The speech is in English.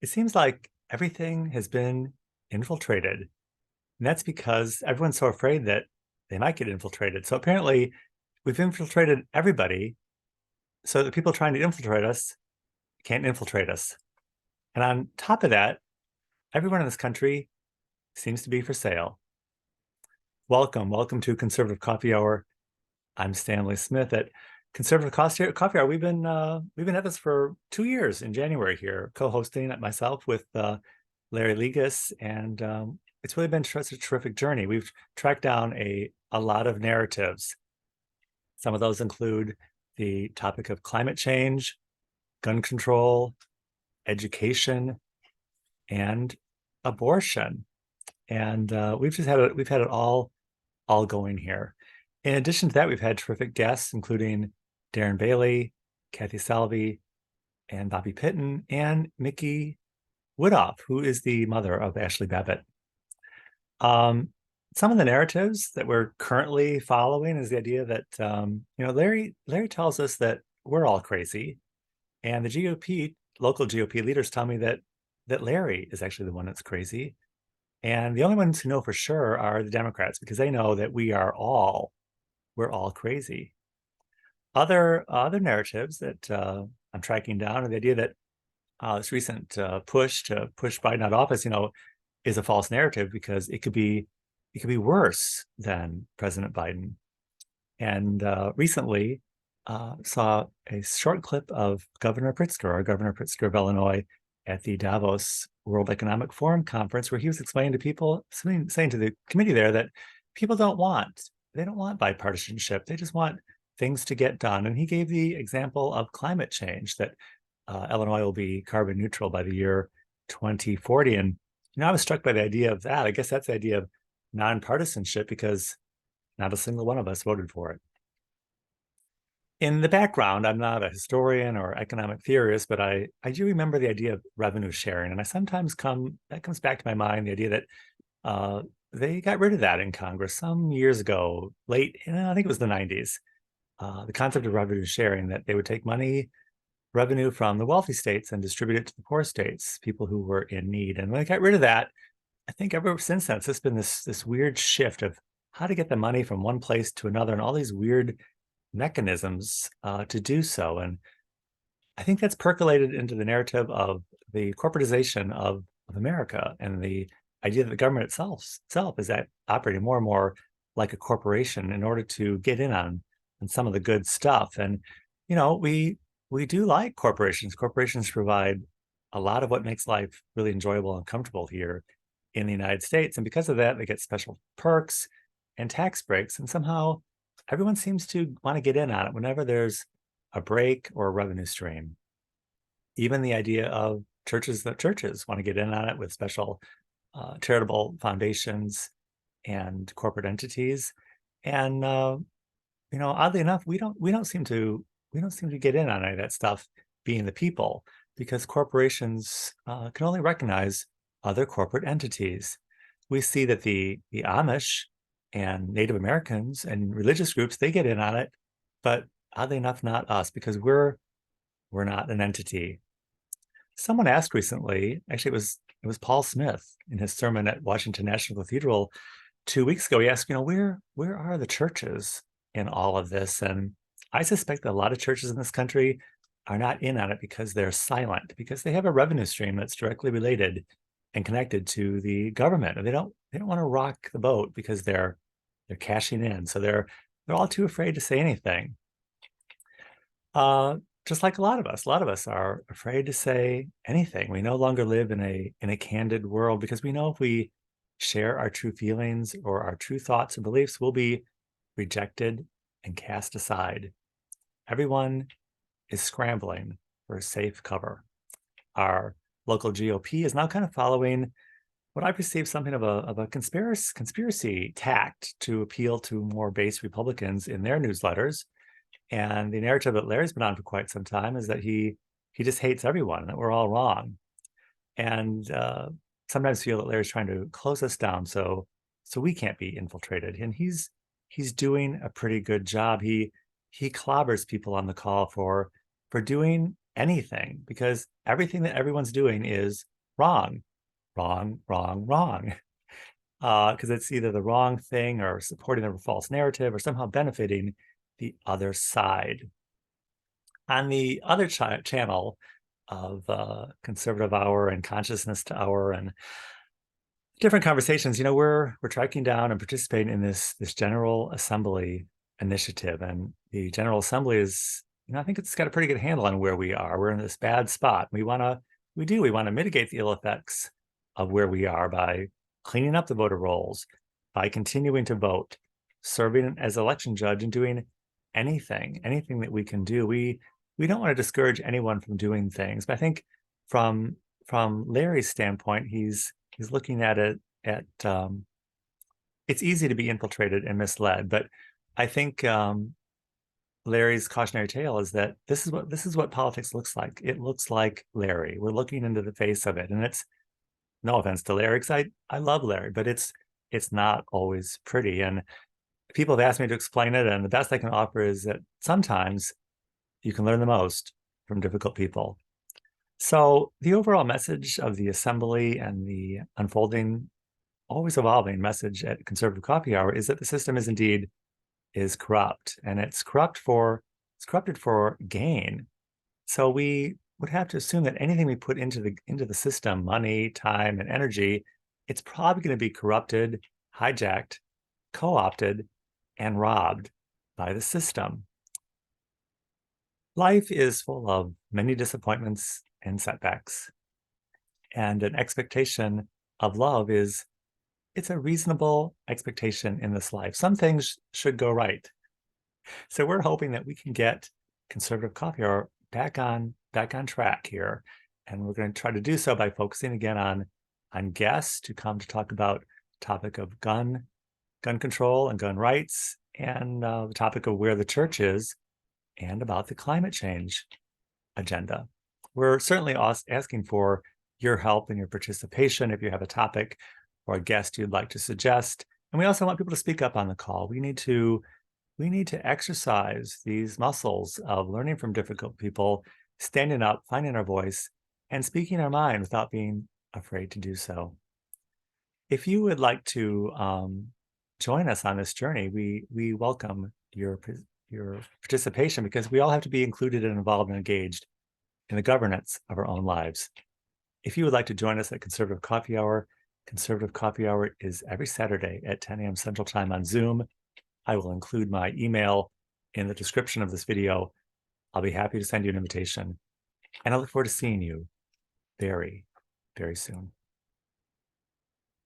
It seems like everything has been infiltrated. And that's because everyone's so afraid that they might get infiltrated. So apparently, we've infiltrated everybody so that people trying to infiltrate us can't infiltrate us. And on top of that, everyone in this country seems to be for sale. Welcome to Conservative Coffee Hour. I'm Stanley Smith at Conservative Coffee Hour. We've been at this for 2 years in January here, co-hosting it myself with Larry Ligas, and it's really been such a terrific journey. We've tracked down a lot of narratives. Some of those include the topic of climate change, gun control, education, and abortion. And we've had it all going here. In addition to that, we've had terrific guests, including Darren Bailey, Kathy Salvi, and Bobby Pitton, and Mickey Woodhoff, who is the mother of Ashley Babbitt. Some of the narratives that we're currently following is the idea that Larry tells us that we're all crazy, and the GOP local GOP leaders tell me that Larry is actually the one that's crazy, and the only ones who know for sure are the Democrats because they know that we're all crazy. Other narratives that I'm tracking down are the idea that this recent push to push Biden out of office, is a false narrative because it could be worse than President Biden. And recently saw a short clip of Governor Pritzker of Illinois, at the Davos World Economic Forum conference, where he was explaining to people, saying to the committee there that people they don't want bipartisanship. They just want things to get done. And he gave the example of climate change, that Illinois will be carbon neutral by the year 2040. And I was struck by the idea of that. I guess that's the idea of nonpartisanship because not a single one of us voted for it. In the background, I'm not a historian or economic theorist, but I do remember the idea of revenue sharing. And that comes back to my mind, the idea that they got rid of that in Congress some years ago, I think it was the 90s. The concept of revenue sharing, that they would take revenue from the wealthy states and distribute it to the poor states, people who were in need. And when they got rid of that, I think ever since then, it's just been this weird shift of how to get the money from one place to another and all these weird mechanisms to do so. And I think that's percolated into the narrative of the corporatization of America, and the idea that the government itself is operating more and more like a corporation in order to get in on some of the good stuff. And we do like corporations. Corporations provide a lot of what makes life really enjoyable and comfortable here in the United States. And because of that, they get special perks and tax breaks. And somehow everyone seems to want to get in on it whenever there's a break or a revenue stream. Even the idea of churches want to get in on it with special charitable foundations and corporate entities. And oddly enough, we don't seem to get in on any of that stuff, being the people, because corporations can only recognize other corporate entities. We see that the Amish and Native Americans and religious groups, they get in on it, but oddly enough, not us, because we're not an entity. Someone asked recently, actually it was Paul Smith in his sermon at Washington National Cathedral 2 weeks ago. He asked, where are the churches in all of this? And I suspect that a lot of churches in this country are not in on it because they're silent, because they have a revenue stream that's directly related and connected to the government, and they don't want to rock the boat because they're cashing in. So they're all too afraid to say anything. Just like a lot of us are afraid to say anything. We no longer live in a candid world because we know if we share our true feelings or our true thoughts and beliefs, we'll be rejected and cast aside. Everyone is scrambling for a safe cover. Our local GOP is now kind of following what I perceive something of a conspiracy tact to appeal to more base Republicans in their newsletters. And the narrative that Larry's been on for quite some time is that he just hates everyone, that we're all wrong. And sometimes feel that Larry's trying to close us down so we can't be infiltrated. And he's doing a pretty good job. He clobbers people on the call for doing anything because everything that everyone's doing is wrong, wrong, wrong, wrong. Because it's either the wrong thing or supporting a false narrative or somehow benefiting the other side. On the other channel of Conservative Hour and Consciousness to Hour and different conversations, we're tracking down and participating in this General Assembly initiative, and the General Assembly is, I think it's got a pretty good handle on where we are. We're in this bad spot. We want to mitigate the ill effects of where we are by cleaning up the voter rolls, by continuing to vote, serving as election judge, and doing anything that we can do. We don't want to discourage anyone from doing things, but I think from Larry's standpoint, he's looking at it at it's easy to be infiltrated and misled, but I think Larry's cautionary tale is that this is what politics looks like. It looks like Larry. We're looking into the face of it, and it's no offense to Larry, because I love Larry, but it's not always pretty. And people have asked me to explain it, and the best I can offer is that sometimes you can learn the most from difficult people. So the overall message of the assembly and the unfolding, always evolving message at Conservative Coffee Hour is that the system is corrupt, and it's corrupted for gain. So we would have to assume that anything we put into the system, money, time, and energy, it's probably going to be corrupted, hijacked, co-opted, and robbed by the system. Life is full of many disappointments and setbacks. And an expectation of love it's a reasonable expectation in this life. Some things should go right. So we're hoping that we can get Conservative Coffee Hour back on track here. And we're going to try to do so by focusing again on guests to come to talk about the topic of gun control and gun rights, and the topic of where the church is, and about the climate change agenda. We're certainly asking for your help and your participation if you have a topic or a guest you'd like to suggest. And we also want people to speak up on the call. We need to exercise these muscles of learning from difficult people, standing up, finding our voice, and speaking our mind without being afraid to do so. If you would like to join us on this journey, we welcome your participation, because we all have to be included and involved and engaged in the governance of our own lives. If you would like to join us at Conservative Coffee Hour is every Saturday at 10 a.m. Central Time on Zoom. I will include my email in the description of this video. I'll be happy to send you an invitation, and I look forward to seeing you very, very soon.